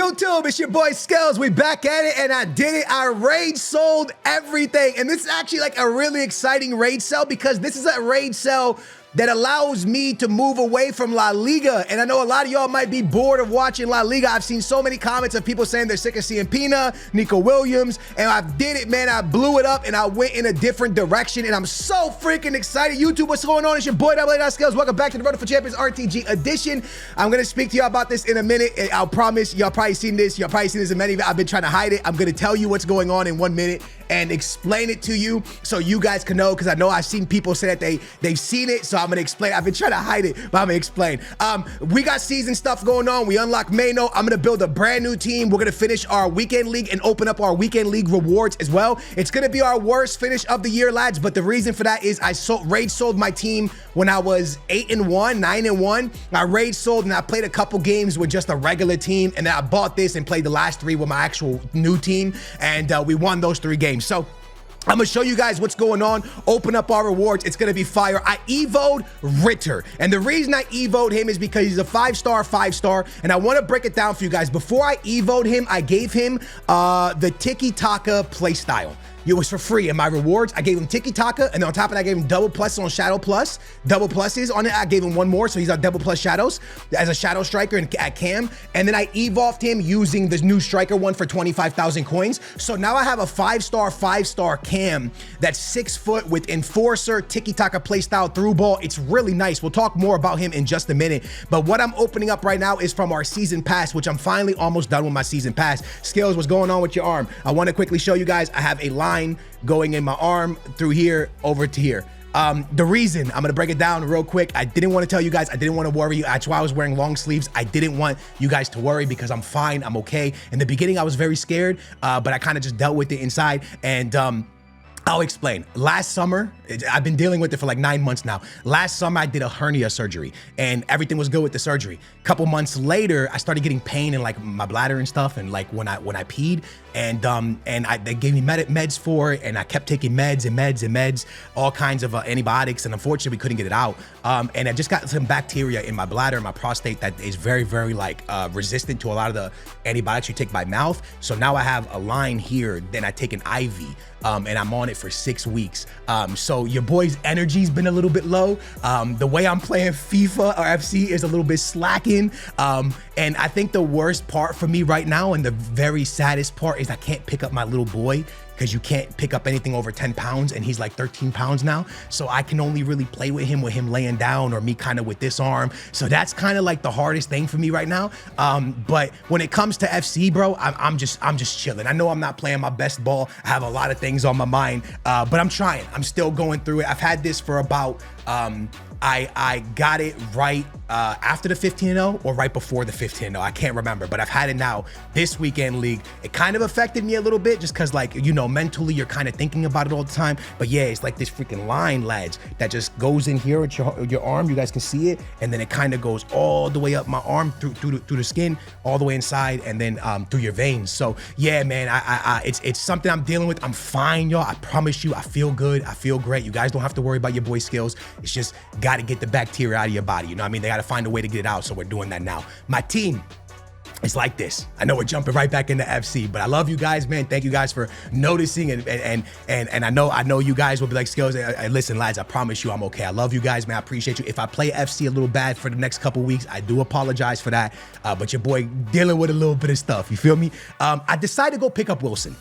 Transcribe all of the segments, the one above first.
YouTube, it's your boy Skills. We back at it, and I did it. I raid sold everything, and this is actually like a really exciting raid sell because this is a raid sell that allows me to move away from La Liga. And I know a lot of y'all might be bored of watching La Liga. I've seen so many comments of people saying they're sick of seeing Pina, Nico Williams, and I did it, man. I blew it up and I went in a different direction, and I'm so freaking excited. YouTube, what's going on? It's your boy Skills. Welcome back to the Road for Champions RTG edition. I'm gonna speak to y'all about this in a minute. I'll promise y'all probably seen this. Y'all probably seen this in many of it. I've been trying to hide it. I'm gonna tell you what's going on in 1 minute and explain it to you so you guys can know, because I know I've seen people say that they've seen it, so I'm gonna explain. I've been trying to hide it, but I'm gonna explain. We got season stuff going on. We unlocked Mano. I'm gonna build a brand new team. We're gonna finish our weekend league and open up our weekend league rewards as well. It's gonna be our worst finish of the year, lads, but the reason for that is I raid sold my team when I was 8-1, 9-1. I raid sold and I played a couple games with just a regular team, and then I bought this and played the last 3 with my actual new team, and we won those 3 games. So I'm gonna show you guys what's going on, open up our rewards. It's gonna be fire. I evo'd Ritter, and the reason I evo'd him is because he's a 5-star, and I wanna break it down for you guys. Before I evo'd him, I gave him the tiki-taka playstyle. It was for free in my rewards. I gave him tiki-taka, and then on top of that, I gave him double plus on shadow plus. Double pluses on it. I gave him 1 more, so he's on double plus shadows as a shadow striker at cam. And then I evolved him using this new striker one for 25,000 coins. So now I have a 5-star cam that's 6 foot with enforcer, tiki-taka playstyle through ball. It's really nice. We'll talk more about him in just a minute. But what I'm opening up right now is from our season pass, which I'm finally almost done with my season pass. Skills, what's going on with your arm? I want to quickly show you guys. I have a line going in my arm through here over to here. The reason, I'm gonna break it down real quick. I didn't want to tell you guys, I didn't want to worry you. That's why I was wearing long sleeves. I didn't want you guys to worry because I'm fine, I'm okay. In the beginning, I was very scared, but I kind of just dealt with it inside, and I'll explain. Last summer, I've been dealing with it for like 9 months now. Last summer, I did a hernia surgery and everything was good with the surgery. A couple months later, I started getting pain in like my bladder and stuff, and like when I peed, and they gave me meds for it, and I kept taking meds, all kinds of antibiotics, and unfortunately, we couldn't get it out. And I just got some bacteria in my bladder and my prostate that is very, very like resistant to a lot of the antibiotics you take by mouth. So now I have a line here, then I take an IV, and I'm on it for 6 weeks. So your boy's energy's been a little bit low. The way I'm playing FIFA or FC is a little bit slacking. And I think the worst part for me right now, and the very saddest part, is I can't pick up my little boy, because you can't pick up anything over 10 pounds, and he's like 13 pounds now. So I can only really play with him laying down, or me kind of with this arm. So that's kind of like the hardest thing for me right now. But when it comes to FC, bro, I'm just chilling. I know I'm not playing my best ball. I have a lot of things on my mind, but I'm trying. I'm still going through it. I've had this for about, I got it right after the 15-0 or right before the 15-0. I can't remember, but I've had it now this weekend league. It kind of affected me a little bit just because, like, you know, mentally you're kind of thinking about it all the time. But yeah, it's like this freaking line, lads, that just goes in here at your arm. You guys can see it, and then it kind of goes all the way up my arm through the skin, all the way inside, and then through your veins. So yeah, man, it's something I'm dealing with. I'm fine, y'all. I promise you, I feel good. I feel great. You guys don't have to worry about your boy Skills. It's just got to get the bacteria out of your body. You know what I mean? They got to find a way to get it out, so we're doing that now. My team, it's like this. I know we're jumping right back into FC, but I love you guys, man. Thank you guys for noticing, and I know you guys will be like, Skills, listen, lads, I promise you I'm okay. I love you guys, man. I appreciate you. If I play FC a little bad for the next couple weeks, I do apologize for that, but your boy dealing with a little bit of stuff, you feel me? I decided to go pick up Wilson.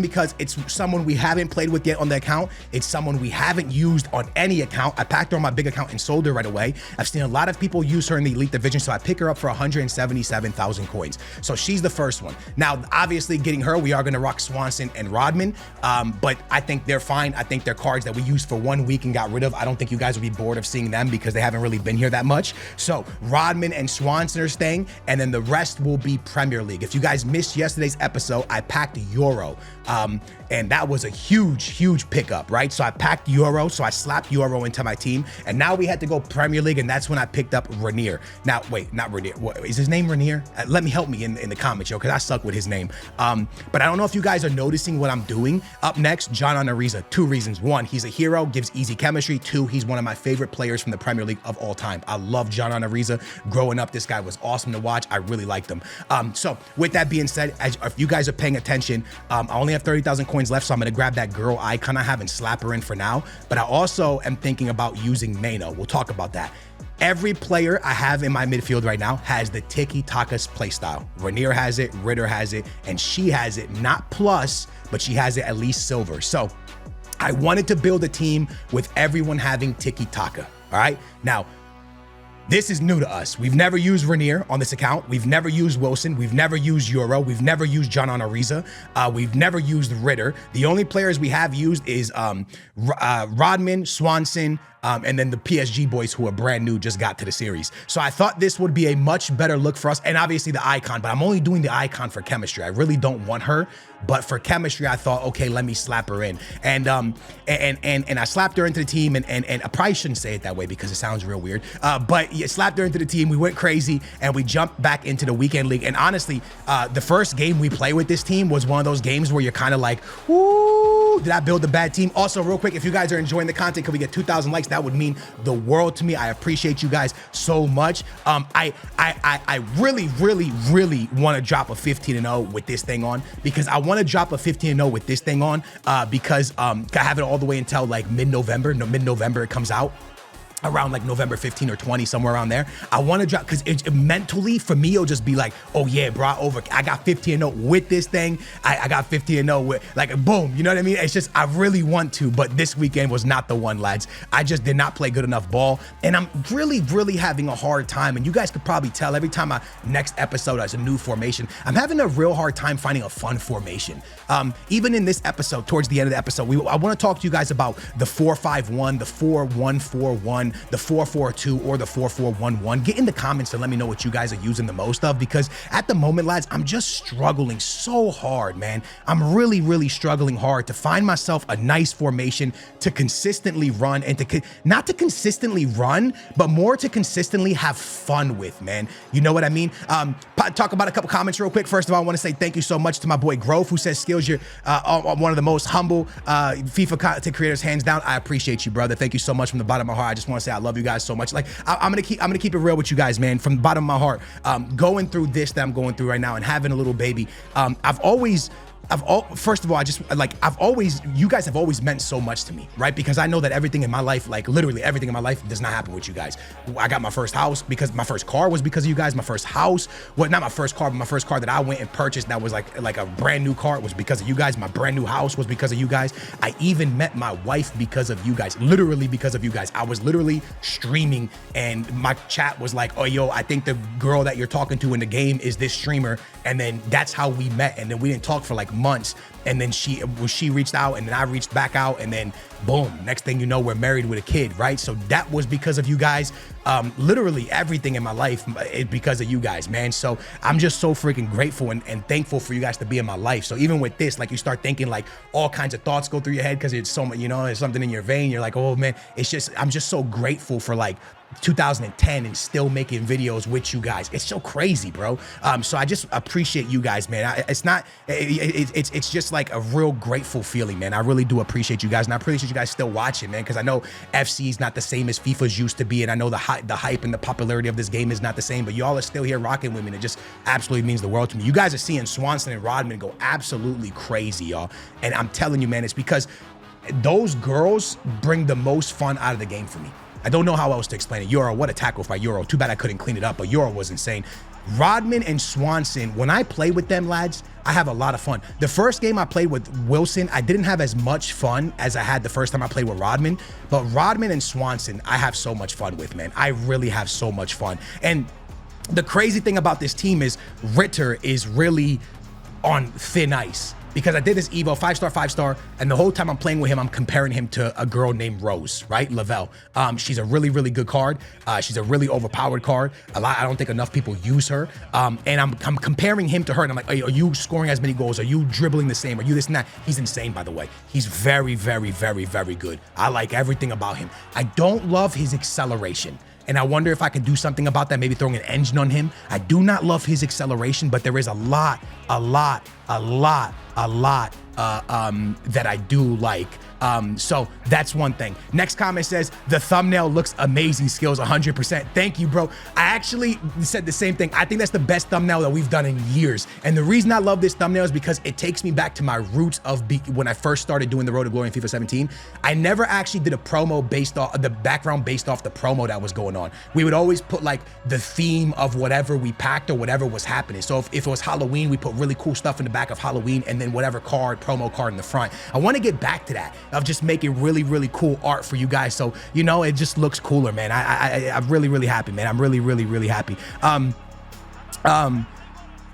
Because it's someone we haven't played with yet on the account. It's someone we haven't used on any account. I packed her on my big account and sold her right away. I've seen a lot of people use her in the Elite Division, so I pick her up for 177,000 coins. So she's the first one. Now, obviously, getting her, we are going to rock Swanson and Rodman, but I think they're fine. I think they're cards that we used for 1 week and got rid of. I don't think you guys will be bored of seeing them because they haven't really been here that much. So Rodman and Swanson are staying, and then the rest will be Premier League. If you guys missed yesterday's episode, I packed Euro, and that was a huge pickup, right? So I packed Euro, so I slapped Euro into my team, and now we had to go Premier League, and that's when I picked up Ranier. Now, wait, not Ranier. What is his name? name Rainier? Let me help me in the comments, yo, because I suck with his name. But I don't know if you guys are noticing what I'm doing. Up next, John Ariza. 2 reasons. 1, he's a hero, gives easy chemistry. 2, he's one of my favorite players from the Premier League of all time. I love John Ariza. Growing up, this guy was awesome to watch. I really liked him. So with that being said, if you guys are paying attention, I only have 30,000 coins left, so I'm going to grab that girl icon I have and slap her in for now. But I also am thinking about using Nano. We'll talk about that. Every player I have in my midfield right now has the tiki-taka playstyle. Rainier has it, Ritter has it, and she has it, not plus, but she has it at least silver. So I wanted to build a team with everyone having tiki-taka, all right? Now, this is new to us. We've never used Rainier on this account. We've never used Wilson. We've never used Euro. We've never used John Ariza. We've never used Ritter. The only players we have used is Rodman, Swanson, and then the PSG boys who are brand new, just got to the series. So I thought this would be a much better look for us, and obviously the icon, but I'm only doing the icon for chemistry. I really don't want her, but for chemistry, I thought, okay, let me slap her in. And I slapped her into the team, and I probably shouldn't say it that way because it sounds real weird, but yeah, slapped her into the team. We went crazy, and we jumped back into the weekend league. And honestly, the first game we play with this team was one of those games where you're kind of like, ooh, did I build a bad team? Also, real quick, if you guys are enjoying the content, can we get 2,000 likes? That would mean the world to me. I appreciate you guys so much. I really want to drop a 15-0 with this thing on, because I want to drop a 15-0 with this thing on because I have it all the way until like mid-November. No, mid-November it comes out. Around like November 15 or 20, somewhere around there. I want to drop, because it mentally for me, it'll just be like, oh yeah, bro, I got 15-0 with this thing. I got 15-0 with, like, boom, you know what I mean? It's just, I really want to, but this weekend was not the one, lads. I just did not play good enough ball, and I'm really having a hard time, and you guys could probably tell every time next episode has a new formation, I'm having a real hard time finding a fun formation. Even in this episode, towards the end of the episode, I want to talk to you guys about the 4-5-1, the 4-1-4-1, the 4-4-2, or the 4-4-1-1. Get in the comments and let me know what you guys are using the most of, because at the moment, lads, I'm just struggling so hard, man. I'm really struggling hard to find myself a nice formation to consistently run, and not to consistently run, but more to consistently have fun with, man. You know what I mean? Talk about a couple comments real quick. First of all, I want to say thank you so much to my boy Grove, who says, Skills, you're one of the most humble FIFA content creators, hands down. I appreciate you, brother. Thank you so much from the bottom of my heart. I just want to say I love you guys so much. Like, I'm gonna keep it real with you guys, man, from the bottom of my heart. Going through this that I'm going through right now and having a little baby, first of all, you guys have always meant so much to me, right? Because I know that everything in my life, like literally everything in my life, does not happen with you guys. I got my first house because my first car was because of you guys. My first house, well, not my first car, but my first car that I went and purchased that was like a brand new car was because of you guys. My brand new house was because of you guys. I even met my wife because of you guys, literally because of you guys. I was literally streaming and my chat was like, oh, yo, I think the girl that you're talking to in the game is this streamer. And then that's how we met. And then we didn't talk for like months, and then she reached out, and then I reached back out, and then boom, next thing you know, we're married with a kid, right? So that was because of you guys. Literally everything in my life is because of you guys, man. So I'm just so freaking grateful and thankful for you guys to be in my life. So even with this, like, you start thinking like all kinds of thoughts go through your head because it's so much, you know, there's something in your vein. You're like, oh man, I'm just so grateful for like 2010 and still making videos with you guys. It's so crazy, bro. So I just appreciate you guys, man. It's just like a real grateful feeling, man. I really do appreciate you guys, and I appreciate you guys still watching, man, because I know FC is not the same as FIFA's used to be, and I know the hype and the popularity of this game is not the same, but y'all are still here rocking with me, and it just absolutely means the world to me. You guys are seeing Swanson and Rodman go absolutely crazy, y'all, and I'm telling you, man, it's because those girls bring the most fun out of the game for me. I don't know how else to explain it. Euro, what a tackle by Euro. Too bad I couldn't clean it up, but Euro was insane. Rodman and Swanson, when I play with them, lads, I have a lot of fun. The first game I played with Wilson, I didn't have as much fun as I had the first time I played with Rodman, but Rodman and Swanson, I have so much fun with, man. I really have so much fun. And the crazy thing about this team is Ritter is really on thin ice. Because I did this Evo, 5-star, and the whole time I'm playing with him, I'm comparing him to a girl named Rose, right? Lavelle. She's a really good card. She's a really overpowered card. I don't think enough people use her. And I'm comparing him to her, and I'm like, are you scoring as many goals? Are you dribbling the same? Are you this and that? He's insane, by the way. He's very good. I like everything about him. I don't love his acceleration. and I wonder if I can do something about that, maybe throwing an engine on him. I do not love his acceleration, but there is a lot that I do like. So that's one thing. Next comment says, the thumbnail looks amazing, Skills, 100%. Thank you, bro. I actually said the same thing. I think that's the best thumbnail that we've done in years. And the reason I love this thumbnail is because it takes me back to my roots of when I first started doing the Road to Glory in FIFA 17. I never actually did a promo based off the background based off the promo that was going on. We would always put like the theme of whatever we packed or whatever was happening. So if it was Halloween, we put really cool stuff in the back of Halloween, and then whatever promo card in the front. I want to get back to that, of just making really cool art for you guys, so you know it just looks cooler, man. I'm really happy, man. I'm really happy.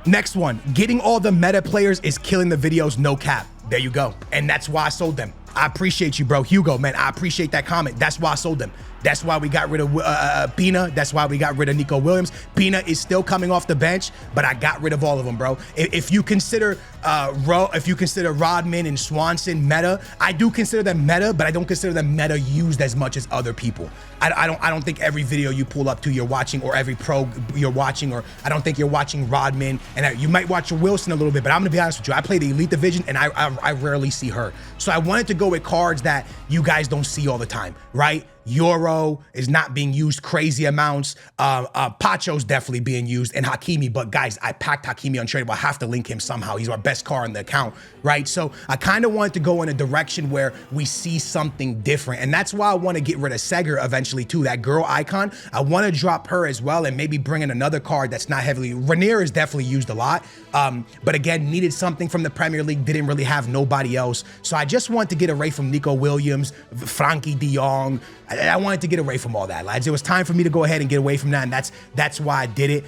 Next one, getting all the meta players is killing the videos, no cap. There you go, and that's why I sold them. I appreciate you, bro. Hugo, man, I appreciate that comment. That's why I sold them. That's why we got rid of Pina. That's why we got rid of Nico Williams. Pina is still coming off the bench, but I got rid of all of them, bro. If you consider Rodman and Swanson meta, I do consider them meta, but I don't consider them meta used as much as other people. I don't think every video you pull up to you're watching, or every pro you're watching, or I don't think you're watching Rodman, and you might watch Wilson a little bit, but I'm gonna be honest with you, I play the Elite Division and I rarely see her. So I wanted to go with cards that you guys don't see all the time, right? Euro is not being used crazy amounts. Pacho's definitely being used, and Hakimi, but guys, I packed Hakimi untradeable. I have to link him somehow. He's our best card in the account, right? So I kind of wanted to go in a direction where we see something different, and that's why I want to get rid of Seger eventually too, that girl icon. I want to drop her as well, and maybe bring in another card that's not heavily. Ranier is definitely used a lot, but again, needed something from the Premier League, didn't really have nobody else. So I just want to get away from Nico Williams, Frankie de Jong. I wanted to get away from all that, lads. It was time for me to go ahead and get away from that, and that's why I did it.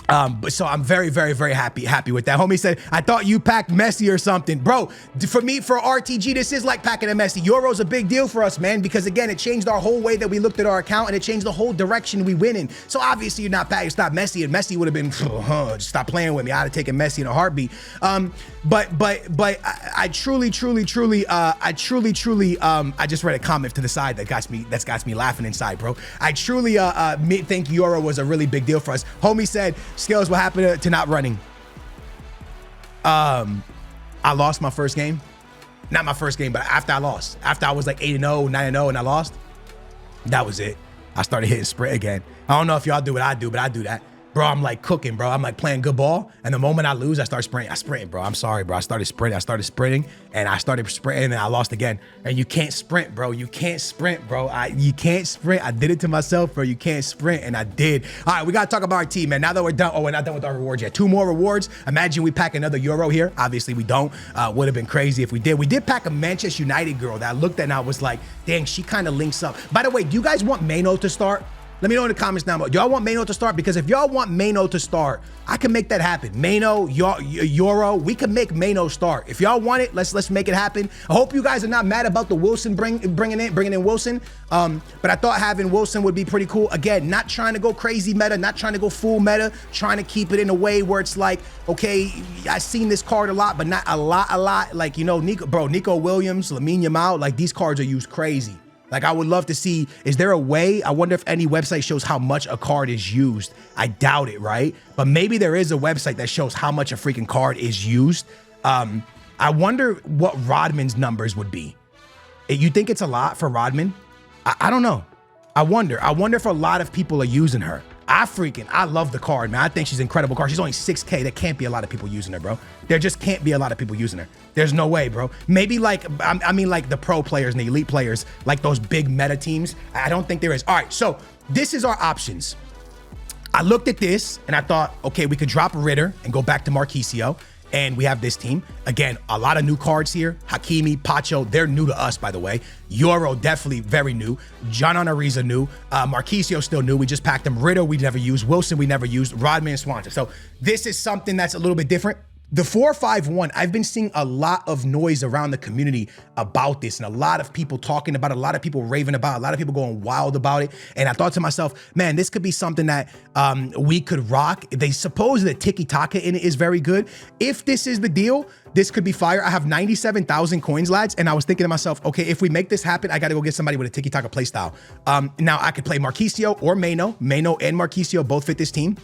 But so I'm very happy with that. Homie said, I thought you packed Messi or something. Bro, for me, for RTG, this is like packing a Messi. Euro's a big deal for us, man, because again, it changed our whole way that we looked at our account, and it changed the whole direction we went in. So obviously you're not packing, stop Messi, and Messi would have been, just stop playing with me. I'd have taken Messi in a heartbeat. But I truly, I just read a comment to the side that's got me laughing inside, bro. I truly think Euro was a really big deal for us. Homie said, Skills, what happened to not running? I lost my first game. Not my first game, but after I lost. After I was like 8-0, 9-0, and I lost. That was it. I started hitting sprint again. I don't know if y'all do what I do, but I do that. Bro, I'm like cooking, bro. I'm like playing good ball. And the moment I lose, I start sprinting. I sprint, bro. I'm sorry, bro. I started sprinting, and I lost again. And you can't sprint, bro. You can't sprint, bro. You can't sprint. I did it to myself, bro. You can't sprint, and I did. All right, we got to talk about our team, man. Now that we're done. Oh, we're not done with our rewards yet. 2 more rewards. Imagine we pack another Euro here. Obviously, we don't. Would have been crazy if we did. We did pack a Manchester United girl that I looked at and I was like, dang, she kind of links up. By the way, do you guys want Mano to start? Let me know in the comments now. Do y'all want Mano to start? Because if y'all want Mano to start, I can make that happen. Mano, Euro, we can make Mano start. If y'all want it, let's make it happen. I hope you guys are not mad about the Wilson bringing in Wilson. But I thought having Wilson would be pretty cool. Again, not trying to go crazy meta, not trying to go full meta, trying to keep it in a way where it's like, okay, I've seen this card a lot, but not a lot. Like, you know, Nico Williams, Lamine Yamal, like these cards are used crazy. Like, I would love to see, is there a way? I wonder if any website shows how much a card is used. I doubt it, right? But maybe there is a website that shows how much a freaking card is used. I wonder what Rodman's numbers would be. You think it's a lot for Rodman? I don't know. I wonder if a lot of people are using her. I love the card, man. I think she's an incredible card. She's only 6K. There can't be a lot of people using her, bro. There just can't be a lot of people using her. There's no way, bro. Maybe like, I mean like the pro players and the elite players, like those big meta teams. I don't think there is. All right, so this is our options. I looked at this and I thought, okay, we could drop Ritter and go back to Marquisio. And we have this team. Again, a lot of new cards here. Hakimi, Pacho, they're new to us, by the way. Euro, definitely very new. John Ariza new. Marquisio, still new. We just packed him. Ritter, we never used. Wilson, we never used. Rodman and Swanson. So this is something that's a little bit different. The 4-5-1, I've been seeing a lot of noise around the community about this, and a lot of people talking about it, a lot of people raving about it, a lot of people going wild about it. And I thought to myself, man, this could be something that we could rock. They suppose that tiki-taka in it is very good. If this is the deal, this could be fire. I have 97,000 coins, lads, and I was thinking to myself, okay, if we make this happen, I got to go get somebody with a tiki-taka playstyle. Now, I could play Marquisio or Mano. Mano and Marquisio both fit this team.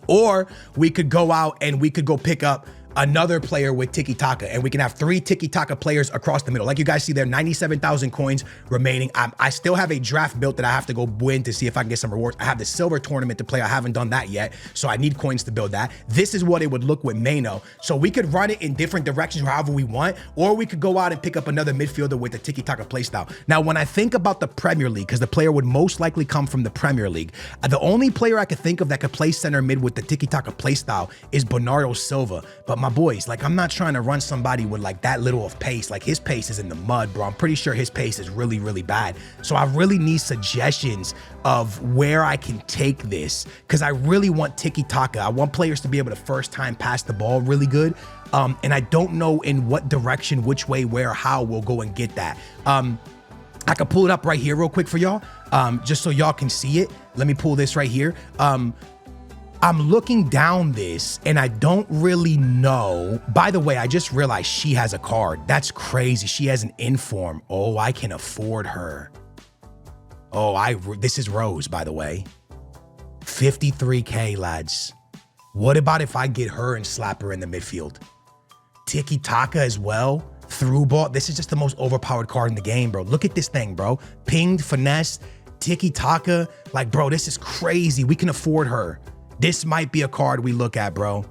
Or we could go out and we could go pick up another player with tiki-taka, and we can have 3 tiki-taka players across the middle. Like you guys see there, 97,000 coins remaining. I still have a draft built that I have to go win to see if I can get some rewards. I have the silver tournament to play. I haven't done that yet, so I need coins to build that. This is what it would look with Mano. So we could run it in different directions however we want, or we could go out and pick up another midfielder with the tiki-taka playstyle. Now, when I think about the Premier League, because the player would most likely come from the Premier League, the only player I could think of that could play center mid with the tiki-taka playstyle is Bernardo Silva. But my boys, like, I'm not trying to run somebody with like that little of pace. Like, his pace is in the mud, bro. I'm pretty sure his pace is really, really bad. So I really need suggestions of where I can take this, because I really want tiki-taka. I want players to be able to first time pass the ball really good. And I don't know in what direction, which way, where, how we'll go and get that. I can pull it up right here real quick for y'all, just so y'all can see it. Let me pull this right here. I'm looking down this and I don't really know. By the way, I just realized she has a card. That's crazy. She has an inform. Oh, I can afford her. Oh, this is Rose, by the way. 53K, lads. What about if I get her and slap her in the midfield? Tiki-taka as well. Through ball. This is just the most overpowered card in the game, bro. Look at this thing, bro. Pinged, finesse, tiki-taka. Like, bro, this is crazy. We can afford her. This might be a card we look at, bro.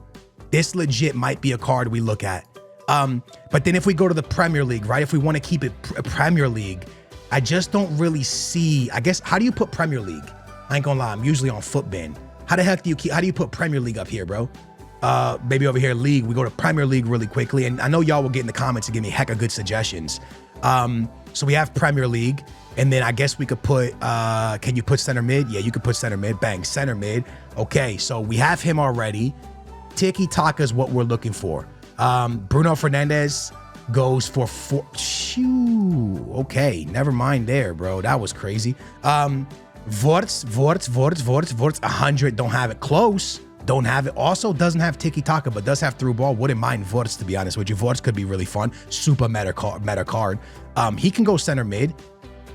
This legit might be a card we look at. But then if we go to the Premier League, right? If we want to keep it Premier League, I just don't really see, I guess, how do you put Premier League? I ain't gonna lie, I'm usually on Footbin. How the heck do you put Premier League up here, bro? Maybe over here, League. We go to Premier League really quickly. And I know y'all will get in the comments and give me hecka good suggestions. So we have Premier League. And then I guess we could put, can you put center mid? Yeah, you could put center mid. Bang, center mid. Okay, so we have him already. Tiki-taka is what we're looking for. Bruno Fernandes goes for 4. Shoo. Okay, never mind there, bro. That was crazy. Vorts, 100. Don't have it. Close. Don't have it. Also doesn't have tiki-taka, but does have through ball. Wouldn't mind Vorts, to be honest with you. Vorts could be really fun. Super meta card. He can go center mid.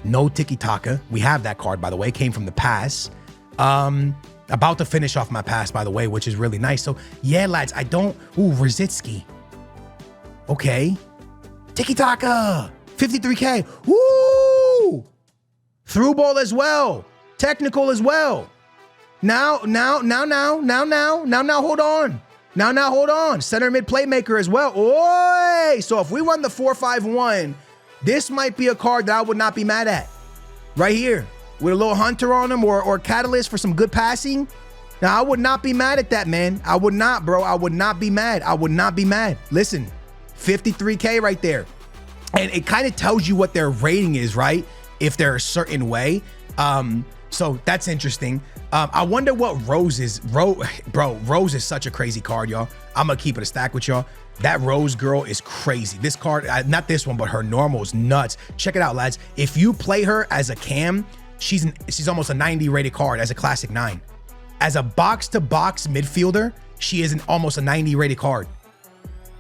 No tiki-taka. We have that card, by the way. Came from the pass. About to finish off my pass, by the way, which is really nice. So, yeah, lads, I don't... Ooh, Rosicki. Okay. Tiki-taka. 53K. Woo! Through ball as well. Technical as well. Now, hold on. Now, hold on. Center mid playmaker as well. Oi! So if we run the 4-5-1... this might be a card that I would not be mad at. Right here. With a little Hunter on him or Catalyst for some good passing. Now, I would not be mad at that, man. I would not, bro. I would not be mad. I would not be mad. Listen, 53K right there. And it kind of tells you what their rating is, right? If they're a certain way. So that's interesting. I wonder what Rose is. Bro, Rose is such a crazy card, y'all. I'm going to keep it a stack with y'all. That Rose girl is crazy. This card, not this one, but her normal is nuts. Check it out, lads. If you play her as a cam, she's almost a 90 rated card as a classic 9. As a box-to-box midfielder, she is almost a 90 rated card.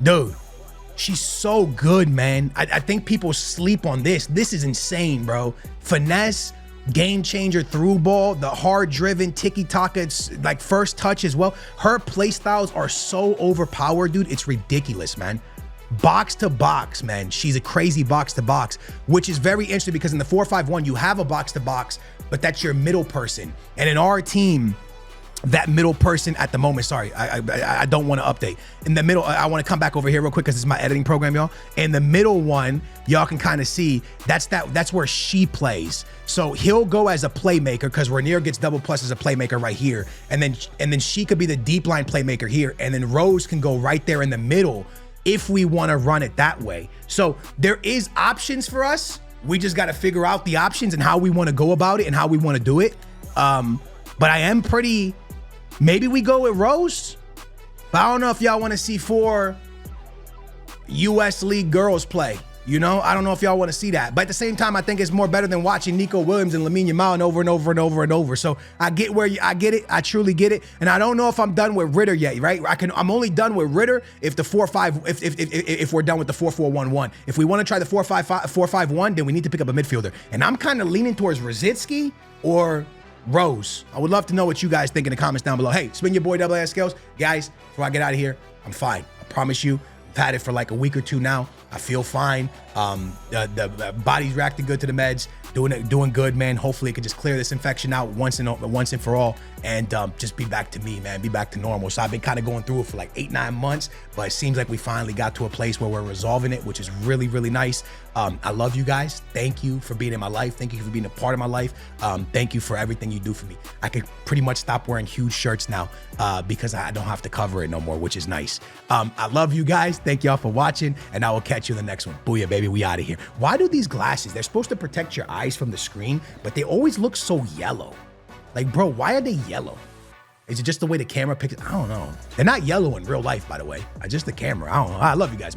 Dude, she's so good, man. I think people sleep on this. This is insane, bro. Finesse, game changer, through ball, the hard driven tiki-taka, it's like first touch as well. Her play styles are so overpowered, dude. It's ridiculous, man. Box to box, man. She's a crazy box to box, which is very interesting because in the 4-5-1, you have a box to box, but that's your middle person. And in our team, that middle person at the moment, sorry, I don't want to update. In the middle, I want to come back over here real quick because it's my editing program, y'all. In the middle one, y'all can kind of see that's where she plays. So he'll go as a playmaker because Rainier gets double plus as a playmaker right here. And then she could be the deep line playmaker here. And then Rose can go right there in the middle if we want to run it that way. So there is options for us. We just got to figure out the options and how we want to go about it and how we want to do it. But I am pretty... Maybe we go with Rose. But I don't know if y'all want to see 4 U.S. League girls play. You know, I don't know if y'all want to see that. But at the same time, I think it's more better than watching Nico Williams and Lamine Yamal over and over and over and over. So I get I get it. I truly get it. And I don't know if I'm done with Ritter yet, right? I'm only done with Ritter if the 4-5, if we're done with the 4-4-1-1. If we want to try the 4-5-1, then we need to pick up a midfielder. And I'm kind of leaning towards Rosicki or Rose. I would love to know what you guys think in the comments down below. Hey, spin your boy AAS Scales. Guys, before I get out of here, I'm fine. I promise you. I've had it for like a week or 2 now. I feel fine. The body's reacting good to the meds, doing good, man. Hopefully it can just clear this infection out once and for all, and just be back to me, man. Be back to normal. So I've been kind of going through it for like 8-9 months, but it seems like we finally got to a place where we're resolving it, which is really, really nice. I love you guys. Thank you for being in my life. Thank you for being a part of my life. Thank you for everything you do for me. I could pretty much stop wearing huge shirts now because I don't have to cover it no more, which is nice. I love you guys. Thank y'all for watching, and I will catch you in the next one. Booyah, baby. We out of here. Why do these glasses, they're supposed to protect your eyes from the screen, but they always look so yellow. Like, bro, why are they yellow? Is it just the way the camera picks it? I don't know. They're not yellow in real life, by the way. Just the camera. I don't know. I love you guys, man.